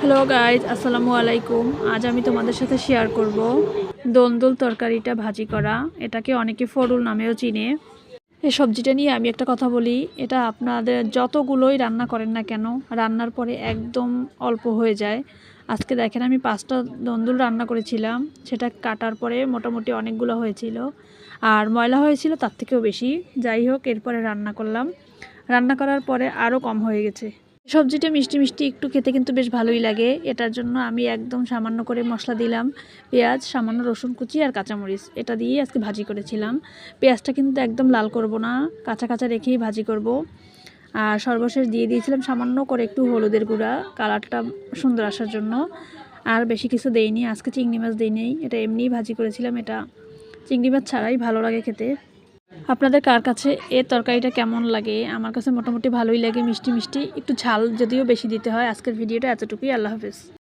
Hello guys, আসসালামু আলাইকুম। আজ আমি তোমাদের সাথে শেয়ার করব দোলদোল তরকারিটা ভাজি করা। এটাকে অনেকে ফড়ুল নামেও চিনে। এই সবজিটা নিয়ে আমি একটা কথা বলি, এটা আপনাদের যতগুলোই রান্না করেন না কেন, রান্নার পরে একদম অল্প হয়ে যায়। আজকে দেখেন আমি 5টা দোলদোল রান্না করেছিলাম, সেটা কাটার পরে মোটামুটি অনেকগুলো হয়েছিল, আর ময়লা হয়েছিল তার থেকেও বেশি। যাই হোক, এরপরে রান্না করলাম, রান্না করার পরে আরও কম হয়ে গেছে। সবজিটা মিষ্টি মিষ্টি একটু খেতে কিন্তু বেশ ভালোই লাগে। এটার জন্য আমি একদম সামান্য করে মশলা দিলাম, পেঁয়াজ, সামান্য রসুন কুচি আর কাঁচামরিচ, এটা দিয়েই আজকে ভাজি করেছিলাম। পেঁয়াজটা কিন্তু একদম লাল করব না, কাঁচা কাঁচা রেখেই ভাজি করব। আর সর্বশেষ দিয়ে দিয়েছিলাম সামান্য করে একটু হলুদের গুঁড়া, কালারটা সুন্দর আসার জন্য। আর বেশি কিছু দেইনি, আজকে চিংড়ি মাছ দিইনি, এটা এমনিই ভাজি করেছিলাম। এটা চিংড়ি মাছ ছাড়াই ভালো লাগে খেতে। আপনাদের কার কাছে এই তরকারিটা কেমন লাগে? আমার কাছে মোটামুটি ভালোই লাগে, মিষ্টি মিষ্টি, একটু ঝাল যদিও বেশি দিতে হয়। আজকের ভিডিওটা এতটুকুই। আল্লাহ হাফেজ।